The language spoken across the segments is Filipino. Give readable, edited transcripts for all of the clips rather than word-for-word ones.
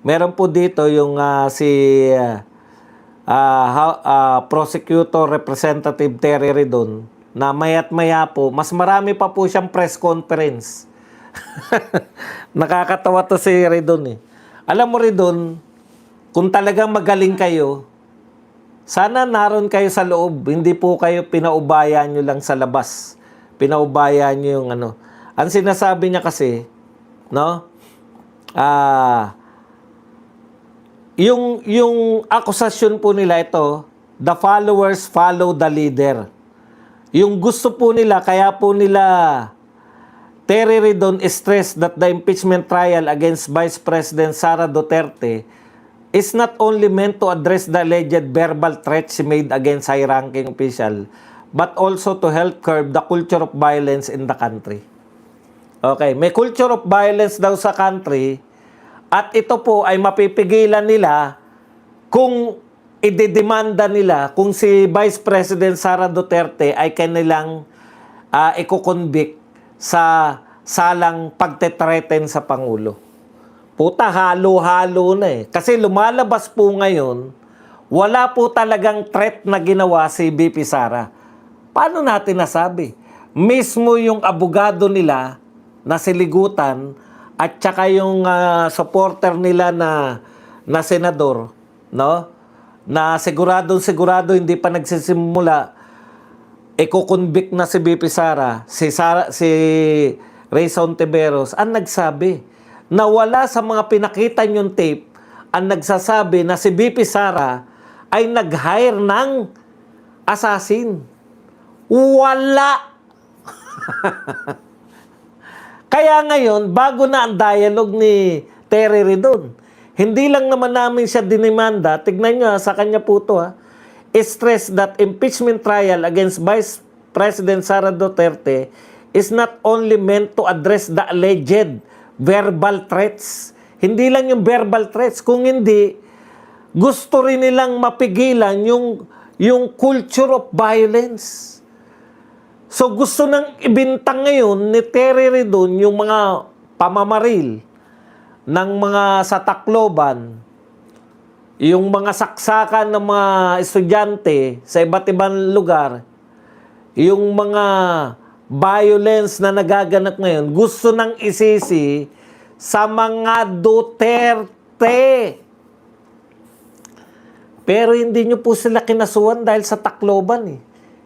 Meron po dito yung si Prosecutor Representative Terry Ridon na maya't maya po, mas marami pa po siyang press conference. Nakakatawa to si Ridon eh. Alam mo Ridon, kung talagang magaling kayo, sana naroon kayo sa loob, hindi po kayo pinaubayan nyo lang sa labas. Pinaubayan nyo yung ano. Ang sinasabi niya kasi, no? Yung akusasyon po nila ito, the followers follow the leader. Yung gusto po nila, kaya po nila Terry Ridon stressed that the impeachment trial against Vice President Sara Duterte is not only meant to address the alleged verbal threats she made against high-ranking official, but also to help curb the culture of violence in the country. Okay, may culture of violence daw sa country, at ito po ay mapipigilan nila kung idedemanda nila kung si Vice President Sara Duterte ay kanilang iko-convict sa salang pagtetreten sa Pangulo. Puta, halo-halo na eh. Kasi lumalabas po ngayon, wala po talagang threat na ginawa si BP Sara. Paano natin nasabi? Mismo yung abogado nila na siligutan at saka yung supporter nila na senador, no? Na sigurado hindi pa nagsisimula iko-convict na si BP Sara, si Rayson Tiveros, ang nagsabi na wala sa mga pinakita niyong tape ang nagsasabi na si BP Sara ay nag-hire ng assassin. Wala! Kaya ngayon, bago na ang dialogue ni Terry Ridon, hindi lang naman namin siya dinimanda, tignan nyo sa kanya po ito stress that impeachment trial against Vice President Sara Duterte is not only meant to address the alleged verbal threats. Hindi lang yung verbal threats, kung hindi, gusto rin nilang mapigilan yung culture of violence. So gusto nang ibintang ngayon ni Terry Ridon yung mga pamamaril ng mga sa Tacloban, yung mga saksakan ng mga estudyante sa iba't ibang lugar, yung mga violence na nagaganap ngayon, gusto nang isisi sa mga Duterte. Pero hindi nyo po sila kinasuhan dahil sa Tacloban eh.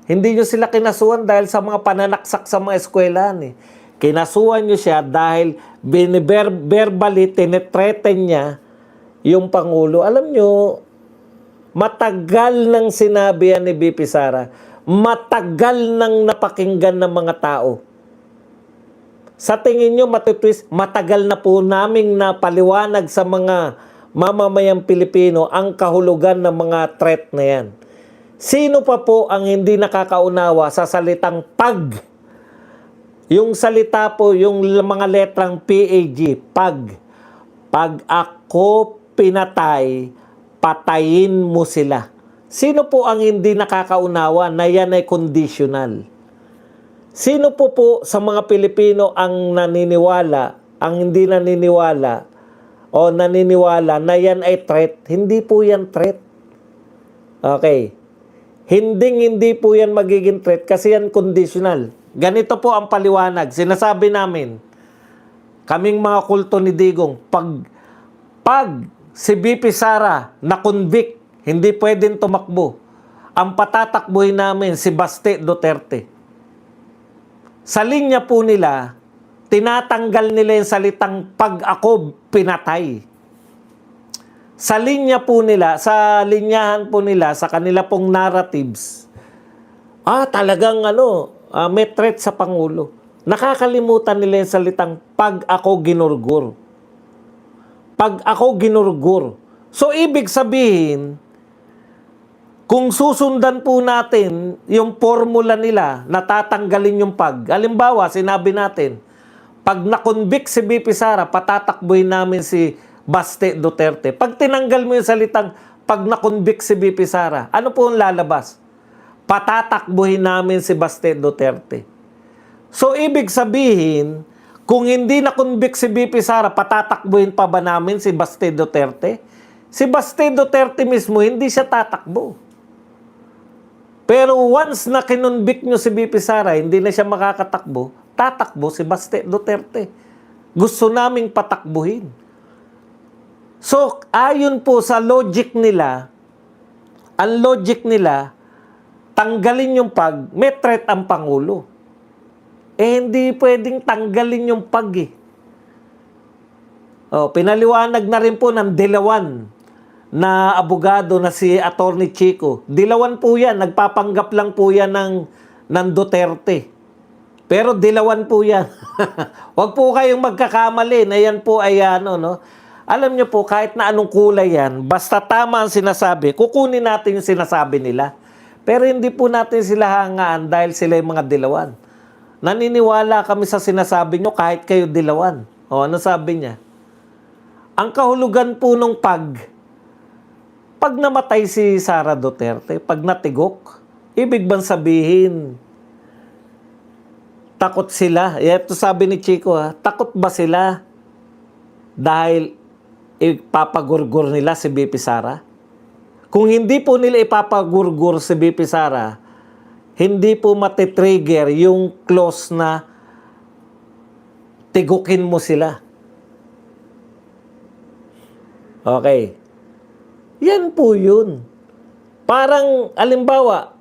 Hindi nyo sila kinasuhan dahil sa mga pananaksak sa mga eskwelahan eh. Kinasuhan nyo siya dahil verbally tinetreten niya yung Pangulo. Alam nyo, matagal nang sinabi yan ni BP Sara. Matagal nang napakinggan ng mga tao. Sa tingin nyo, matutwist, matagal na po naming napaliwanag sa mga mamamayang Pilipino ang kahulugan ng mga threat na yan. Sino pa po ang hindi nakakaunawa sa salitang pag? Yung salita po, yung mga letrang PAG, pag. Pag ako pinatay, patayin mo sila. Sino po ang hindi nakakaunawa na yan ay conditional? Sino po sa mga Pilipino ang naniniwala, ang hindi naniniwala, o naniniwala na yan ay threat? Hindi po yan threat. Okay. Hindi po yan magiging threat kasi yan conditional. Ganito po ang paliwanag. Sinasabi namin, kaming mga kulto ni Digong, pag si BP Sara na-convict, hindi pwedeng tumakbo. Ang patatakbuhin namin si Baste Duterte. Sa linya po nila, tinatanggal nila yung salitang pag ako pinatay. Sa linya po nila, sa linyahan po nila, sa kanila pong narratives, talagang may threat sa Pangulo. Nakakalimutan nila yung salitang pag ako ginurgur. Pag ako ginurgur. So, ibig sabihin, kung susundan po natin yung formula nila, natatanggalin yung pag. Halimbawa, sinabi natin, pag na-convict si BP Sara, patatakbuhin namin si Baste Duterte. Pag tinanggal mo yung salitang pag na-convict si BP Sara, ano po ang lalabas? Patatakbuhin namin si Baste Duterte. So, ibig sabihin, Kung hindi na-convict si BP Sara, patatakbuhin pa ba namin si Baste Duterte? Si Baste Duterte mismo, hindi siya tatakbo. Pero once na kinonvict nyo si BP Sara, hindi na siya makakatakbo, tatakbo si Baste Duterte. Gusto naming patakbuhin. So, ayon po sa logic nila, ang logic nila, tanggalin yung pag, may threat ang Pangulo. Hindi pwedeng tanggalin yung pag eh. Pinaliwanag na rin po ng Dilawan na abogado na si Attorney Chico. Dilawan po yan, nagpapanggap lang po yan ng Duterte. Pero Dilawan po yan. Huwag po kayong magkakamali na yan po ay ano, no? Alam niyo po, kahit na anong kulay yan, basta tama ang sinasabi, kukunin natin yung sinasabi nila. Pero hindi po natin sila hangaan dahil sila yung mga Dilawan. Naniniwala kami sa sinasabi nyo kahit kayo Dilawan. Ano sabi niya? Ang kahulugan po nung pag namatay si Sara Duterte, pag natigok, ibig bang sabihin, takot sila? Ito sabi ni Chico, takot ba sila dahil ipapagurgur nila si BP Sara? Kung hindi po nila ipapagurgur si BP Sara, hindi po matitrigger yung clause na tigukin mo sila. Okay. Yan po yun. Parang, alimbawa,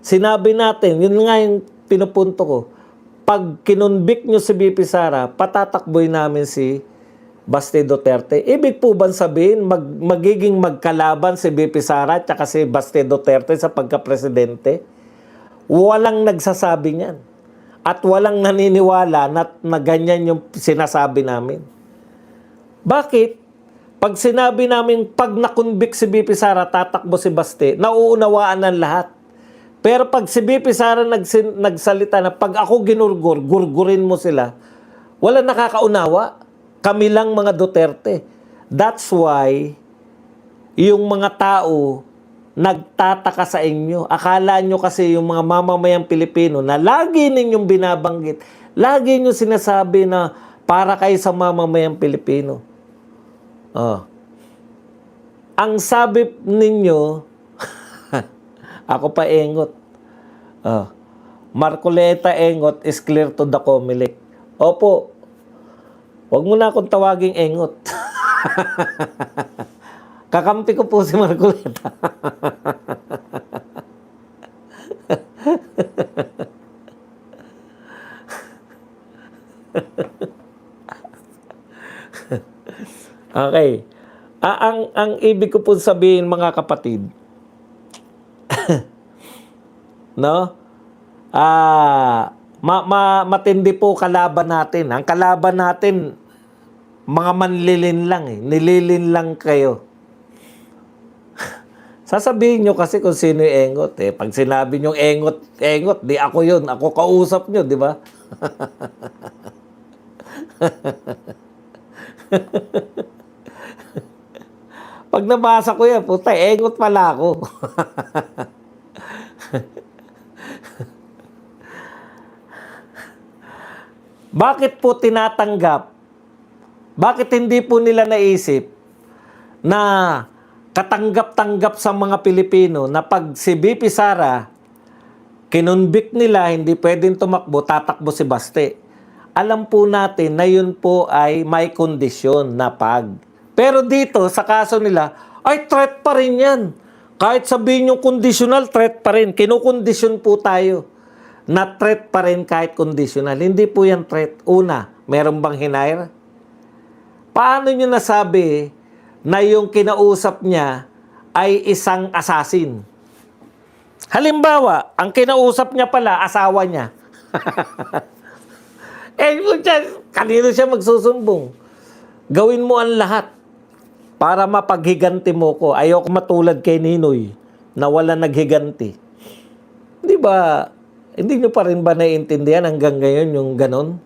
sinabi natin, yun nga yung pinupunto ko, pag kinonvict nyo si BP Sara, patatakboy namin si Baste Duterte. Ibig po bang sabihin, magiging magkalaban si BP Sara at si Baste Duterte sa pagka-presidente? Walang nagsasabi niyan. At walang naniniwala na ganyan yung sinasabi namin. Bakit? Pag sinabi namin, pag nakonvict si BP Sara, tatakbo si Baste, nauunawaan ng lahat. Pero pag si BP Sara nagsalita na, pag ako ginurgur, gurgurin mo sila, wala nakakaunawa. Kami lang mga Duterte. That's why, yung mga tao, nagtataka sa inyo. Akala nyo kasi yung mga mamamayang Pilipino na lagi ninyong binabanggit, lagi nyo sinasabi na para kayo sa mamamayang Pilipino. Ang sabi ninyo, ako pa engot. Marcoleta engot is clear to the Comelec. Opo, wag mo na akong tawaging engot. Kakampi ko po si Marcoleta. Okay. Ang ibig ko po sabihin, mga kapatid, no? Matindi po kalaban natin. Ang kalaban natin, mga manlilin lang eh. Nililin lang kayo. Sasabihin nyo kasi kung sino yung engot eh. Pag sinabi nyo engot, di ako yun. Ako kausap nyo, di ba? Pag nabasa ko yan, puta, engot pala ako. Bakit po tinatanggap? Bakit hindi po nila naisip na katanggap-tanggap sa mga Pilipino na pag si BP Sara, kinonvict nila, hindi pwedeng tumakbo, tatakbo si Baste. Alam po natin na yun po ay may kondisyon na pag. Pero dito, sa kaso nila, ay threat pa rin yan. Kahit sabihin yung conditional, threat pa rin. Kinukondisyon po tayo na threat pa rin kahit conditional. Hindi po yan threat. Una, meron bang hinire? Paano nyo nasabi na yung kinausap niya ay isang assassin? Halimbawa, ang kinausap niya pala, asawa niya. Kanino siya magsusumbong? Gawin mo ang lahat para mapaghiganti mo ko. Ayoko matulad kay Ninoy na wala naghiganti. Di ba? Hindi nyo pa rin ba naiintindihan hanggang ngayon yung ganon?